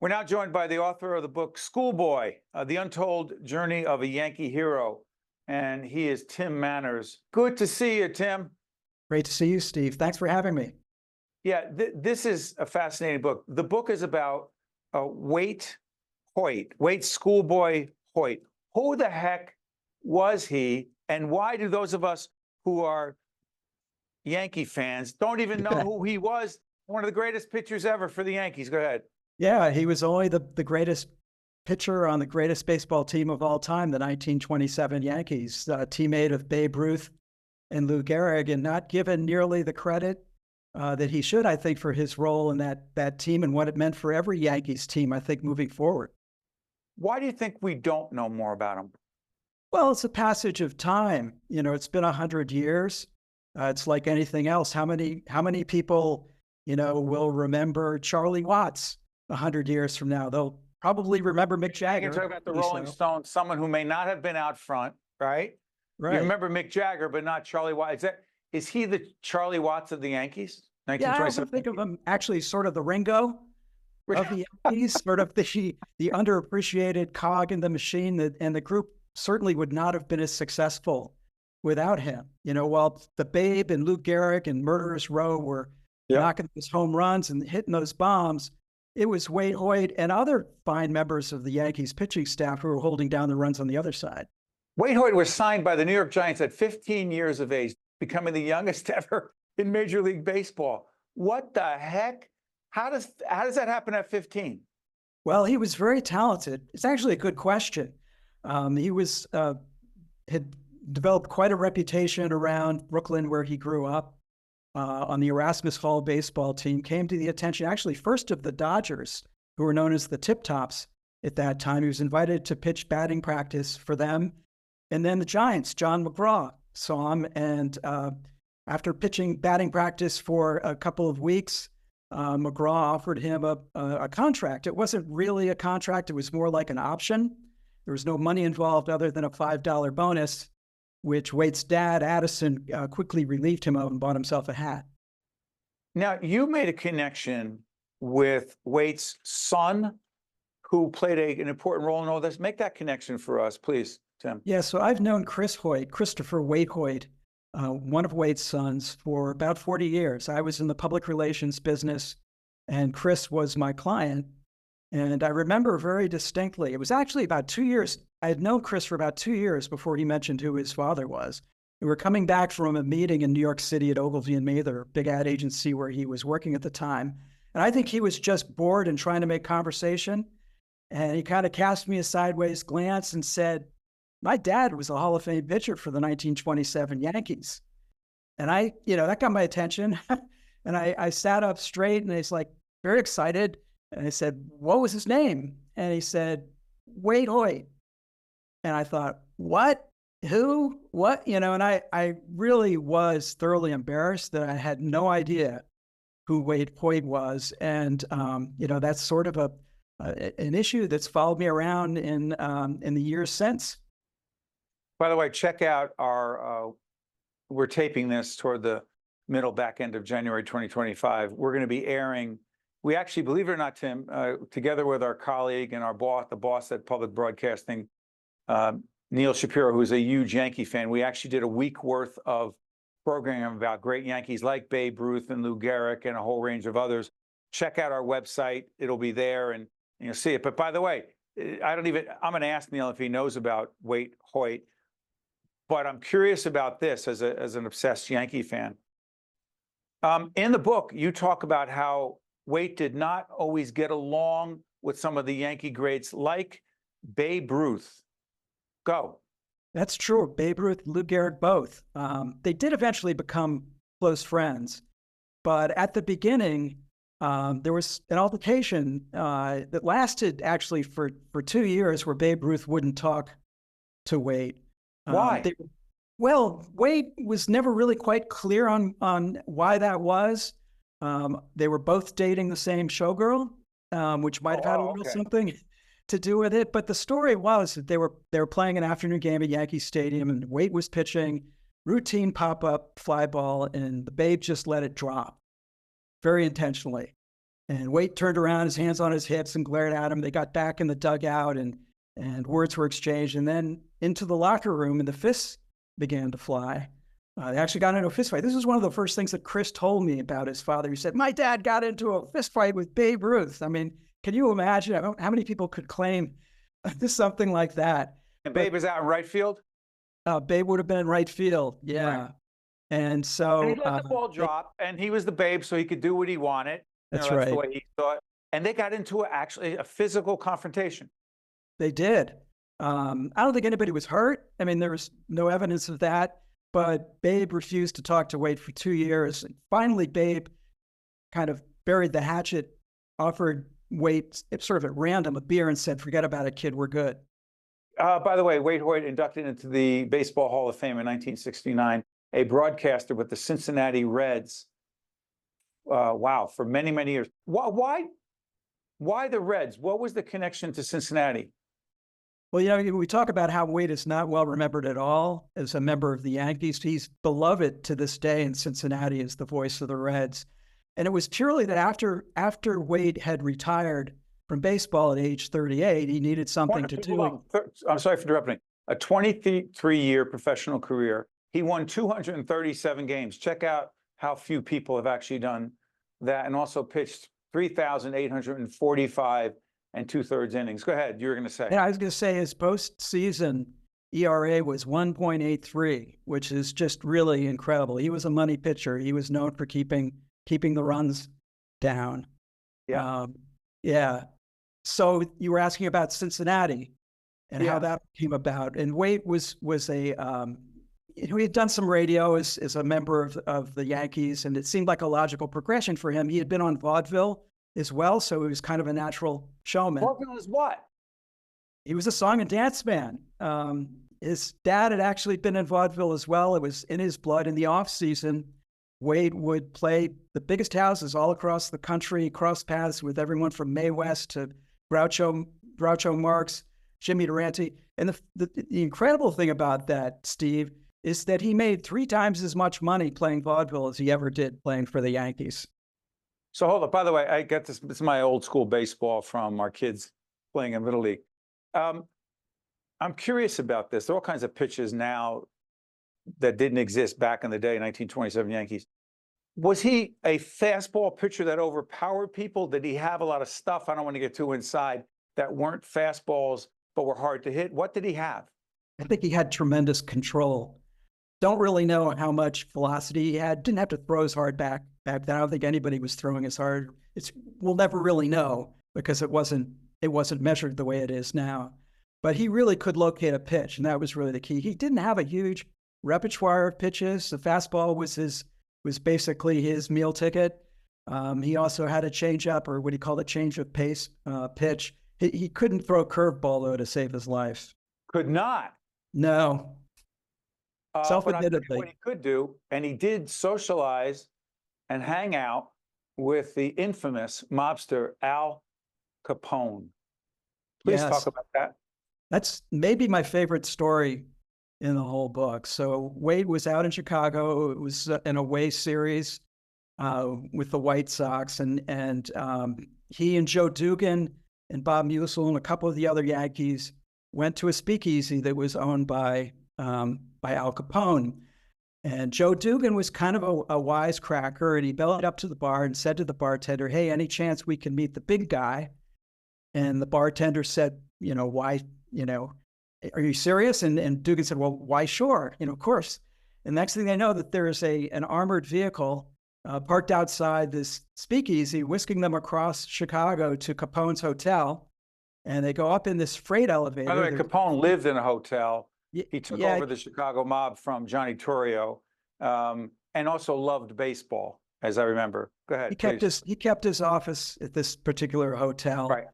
We're now joined by the author of the book Schoolboy, The Untold Journey of a Yankee Hero. And he is Tim Manners. Good to see you, Tim. Great to see you, Steve. Thanks for having me. Yeah, this is a fascinating book. The book is about Waite Hoyt, Waite Schoolboy Hoyt. Who the heck was he, and why do those of us who are Yankee fans don't even know who he was? One of the greatest pitchers ever for the Yankees. Go ahead. Yeah, he was only the greatest pitcher on the greatest baseball team of all time, the 1927 Yankees, teammate of Babe Ruth and Lou Gehrig, and not given nearly the credit that he should, I think, for his role in that team and what it meant for every Yankees team, I think, moving forward. Why do you think we don't know more about him? Well, it's a passage of time. You know, it's been 100 years. It's like anything else. How many people, will remember Charlie Watts 100 years from now? They'll probably remember Mick Jagger. You can talk about the Rolling Stones, someone who may not have been out front, right? Right. You remember Mick Jagger, but not Charlie Watts. Is he the Charlie Watts of the Yankees? Yeah, I often think of him actually sort of the Ringo of the Yankees, sort of the underappreciated cog in the machine, and the group certainly would not have been as successful without him. While the Babe and Lou Gehrig and Murderers Row were knocking those home runs and hitting those bombs, it was Waite Hoyt and other fine members of the Yankees pitching staff who were holding down the runs on the other side. Waite Hoyt was signed by the New York Giants at 15 years of age, becoming the youngest ever in Major League Baseball. What the heck? How does that happen at 15? Well, he was very talented. It's actually a good question. He had developed quite a reputation around Brooklyn, where he grew up, on the Erasmus Hall baseball team. Came to the attention, actually, first of the Dodgers, who were known as the Tip Tops at that time. He was invited to pitch batting practice for them. And then the Giants, John McGraw, saw him. And after pitching batting practice for a couple of weeks, McGraw offered him a contract. It wasn't really a contract. It was more like an option. There was no money involved other than a $5 bonus, which Waite's dad, Addison, quickly relieved him of and bought himself a hat. Now, you made a connection with Waite's son, who played an important role in all this. Make that connection for us, please, Tim. Yeah, so I've known Christopher Waite Hoyt, one of Waite's sons, for about 40 years. I was in the public relations business, and Chris was my client. And I remember very distinctly, it was actually about 2 years. I had known Chris for about 2 years before he mentioned who his father was. We were coming back from a meeting in New York City at Ogilvy and Mather, big ad agency where he was working at the time. And I think he was just bored and trying to make conversation. And he kind of cast me a sideways glance and said, "My dad was a Hall of Fame pitcher for the 1927 Yankees." And that got my attention. And I sat up straight, and he's like, very excited. And I said, "What was his name?" And he said, "Waite Hoyt." And I thought, what? Who? What? And I really was thoroughly embarrassed that I had no idea who Waite Hoyt was. And, that's sort of an issue that's followed me around in the years since. By the way, check out we're taping this toward the back end of January 2025. We're going to be airing, we actually, believe it or not, Tim, together with our colleague and the boss at Public Broadcasting, Neil Shapiro, who's a huge Yankee fan, we actually did a week worth of programming about great Yankees like Babe Ruth and Lou Gehrig and a whole range of others. Check out our website. It'll be there and you'll see it. But by the way, I'm going to ask Neil if he knows about Waite Hoyt, but I'm curious about this as an obsessed Yankee fan. In the book, you talk about how Waite did not always get along with some of the Yankee greats like Babe Ruth. Go. That's true. Babe Ruth, Lou Gehrig, both. They did eventually become close friends. But at the beginning, there was an altercation that lasted actually for 2 years where Babe Ruth wouldn't talk to Waite. Why? Waite was never really quite clear on why that was. They were both dating the same showgirl, which might have had a little something to do with it. But the story was that they were playing an afternoon game at Yankee Stadium, and Waite was pitching, routine pop-up fly ball, and the Babe just let it drop very intentionally. And Waite turned around, his hands on his hips, and glared at him. They got back in the dugout, and words were exchanged. And then into the locker room, and the fists began to fly. They actually got into a fist fight. This is one of the first things that Chris told me about his father. He said, my dad got into a fist fight with Babe Ruth. I mean, can you imagine how many people could claim something like that? And Babe is out in right field? Babe would have been in right field. Yeah. Right. And so And he let the ball drop, and he was the Babe, so he could do what he wanted. That's That's the right. way he thought. And they got into actually a physical confrontation. They did. I don't think anybody was hurt. I mean, there was no evidence of that. But Babe refused to talk to Waite for 2 years. And finally, Babe kind of buried the hatchet, offered Waite sort of at random a beer and said, forget about it, kid, we're good. By the way, Waite Hoyt inducted into the Baseball Hall of Fame in 1969, a broadcaster with the Cincinnati Reds. Wow, for many, many years. Why the Reds? What was the connection to Cincinnati? Well, you know, we talk about how Waite is not well remembered at all as a member of the Yankees. He's beloved to this day in Cincinnati as the voice of the Reds. And it was purely that after Waite had retired from baseball at age 38, he needed something to do. I'm sorry for interrupting. A 23-year professional career. He won 237 games. Check out how few people have actually done that, and also pitched 3,845 and 2/3 innings. Go ahead. You were going to say. Yeah, I was going to say his postseason ERA was 1.83, which is just really incredible. He was a money pitcher. He was known for keeping the runs down. Yeah. Yeah. So you were asking about Cincinnati and how that came about. And Waite was a he had done some radio as a member of the Yankees, and it seemed like a logical progression for him. He had been on vaudeville as well, so he was kind of a natural showman. Vaudeville is what? He was a song and dance man. His dad had actually been in vaudeville as well. It was in his blood. In the off season, Waite would play the biggest houses all across the country, cross paths with everyone from Mae West to Groucho Marx, Jimmy Durante. And the incredible thing about that, Steve, is that he made 3 times as much money playing vaudeville as he ever did playing for the Yankees. So hold up. By the way, I get this. This is my old school baseball from our kids playing in Little League. I'm curious about this. There are all kinds of pitches now that didn't exist back in the day, 1927 Yankees. Was he a fastball pitcher that overpowered people? Did he have a lot of stuff? I don't want to get too inside, that weren't fastballs but were hard to hit. What did he have? I think he had tremendous control. Don't really know how much velocity he had. Didn't have to throw as hard back then. I don't think anybody was throwing as hard. We'll never really know because it wasn't measured the way it is now. But he really could locate a pitch, and that was really the key. He didn't have a huge repertoire of pitches. The fastball was basically his meal ticket. He also had a changeup, or what he called a change of pace pitch. He couldn't throw a curveball though to save his life. Could not. No. Self-admittedly. What he could do, and he did socialize and hang out with the infamous mobster Al Capone. Please talk about that. That's maybe my favorite story in the whole book. So Waite was out in Chicago. It was an away series with the White Sox, and he and Joe Dugan and Bob Musil and a couple of the other Yankees went to a speakeasy that was owned by Al Capone. And Joe Dugan was kind of a wisecracker, and he bellied up to the bar and said to the bartender, "Hey, any chance we can meet the big guy?" And the bartender said, "Why, are you serious?" And Dugan said, "Well, why, sure, of course." And next thing they know, that there is an armored vehicle parked outside this speakeasy, whisking them across Chicago to Capone's hotel. And they go up in this freight elevator. By the way, Capone lived in a hotel. He took over the Chicago mob from Johnny Torrio, and also loved baseball, as I remember. Go ahead. He kept his office at this particular hotel. Right.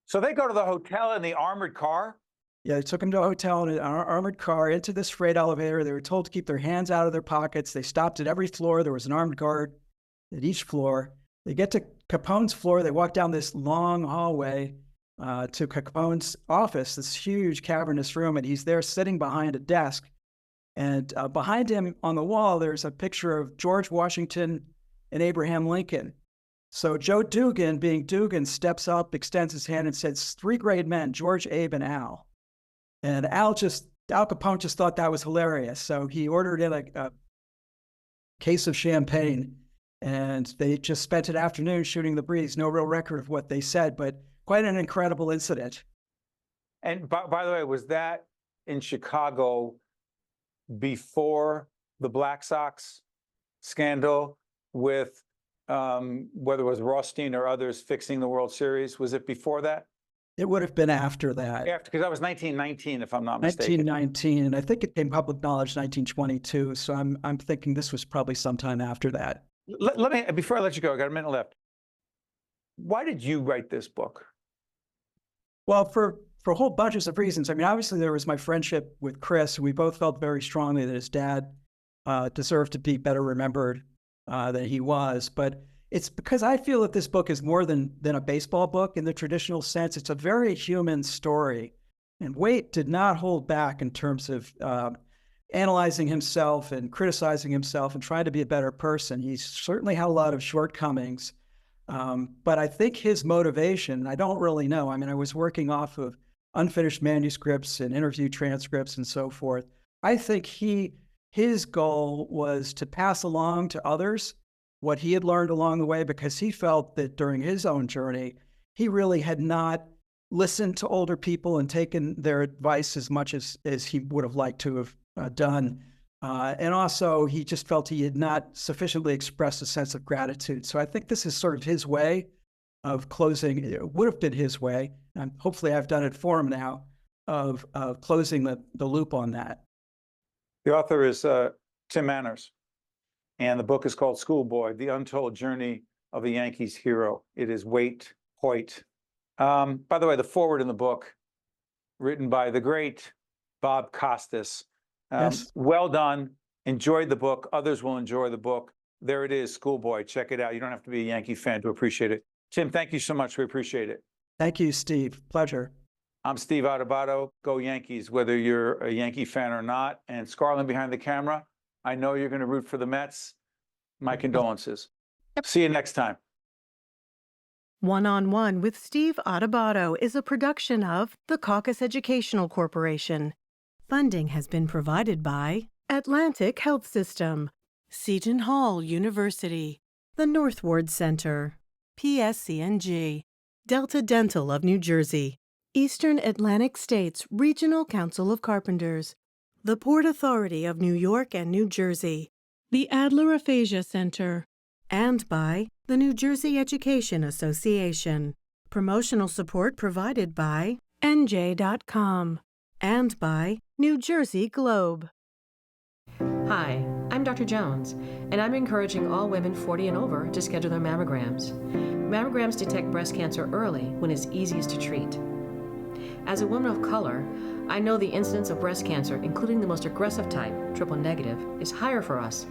So they go to the hotel in the armored car? Yeah, they took him to a hotel in an armored car into this freight elevator. They were told to keep their hands out of their pockets. They stopped at every floor. There was an armed guard at each floor. They get to Capone's floor. They walk down this long hallway to Capone's office, this huge cavernous room, and he's there sitting behind a desk. And behind him on the wall, there's a picture of George Washington and Abraham Lincoln. So Joe Dugan, being Dugan, steps up, extends his hand and says, 3 great men, George, Abe, and Al. And Al Capone just thought that was hilarious. So he ordered in a case of champagne, and they just spent an afternoon shooting the breeze. No real record of what they said, but quite an incredible incident. And by the way, was that in Chicago before the Black Sox scandal with whether it was Rothstein or others fixing the World Series? Was it before that? It would have been after that. After, because that was 1919, if I'm not mistaken. 1919, and I think it came public knowledge 1922. So I'm thinking this was probably sometime after that. Let me, before I let you go, I got a minute left. Why did you write this book? Well, for a whole bunch of reasons. I mean, obviously there was my friendship with Chris. We both felt very strongly that his dad deserved to be better remembered than he was. But it's because I feel that this book is more than a baseball book in the traditional sense. It's a very human story. And Waite did not hold back in terms of analyzing himself and criticizing himself and trying to be a better person. He certainly had a lot of shortcomings. But I think his motivation, I don't really know. I mean, I was working off of unfinished manuscripts and interview transcripts and so forth. I think his goal was to pass along to others what he had learned along the way, because he felt that during his own journey, he really had not listened to older people and taken their advice as much as he would have liked to have done. And also, he just felt he had not sufficiently expressed a sense of gratitude. So I think this is sort of his way of closing, it would have been his way, and hopefully I've done it for him now, of closing the loop on that. The author is Tim Manners, and the book is called Schoolboy, The Untold Journey of the Yankees Hero. It is Waite, Hoyt. By the way, the foreword in the book, written by the great Bob Costas. Yes. Well done. Enjoyed the book. Others will enjoy the book. There it is, Schoolboy. Check it out. You don't have to be a Yankee fan to appreciate it. Tim, thank you so much. We appreciate it. Thank you, Steve. Pleasure. I'm Steve Adubato. Go Yankees, whether you're a Yankee fan or not. And Scarlett behind the camera, I know you're going to root for the Mets. My condolences. See you next time. One-on-One with Steve Adubato is a production of the Caucus Educational Corporation. Funding has been provided by Atlantic Health System, Seton Hall University, the Northward Center, PSCNG, Delta Dental of New Jersey, Eastern Atlantic States Regional Council of Carpenters, the Port Authority of New York and New Jersey, the Adler Aphasia Center, and by the New Jersey Education Association. Promotional support provided by NJ.com and by New Jersey Globe. Hi, I'm Dr. Jones, and I'm encouraging all women 40 and over to schedule their mammograms. Mammograms detect breast cancer early when it's easiest to treat. As a woman of color, I know the incidence of breast cancer, including the most aggressive type, triple negative, is higher for us,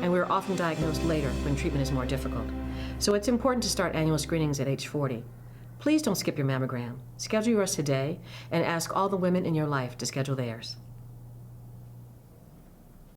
and we're often diagnosed later when treatment is more difficult. So it's important to start annual screenings at age 40. Please don't skip your mammogram. Schedule yours today and ask all the women in your life to schedule theirs.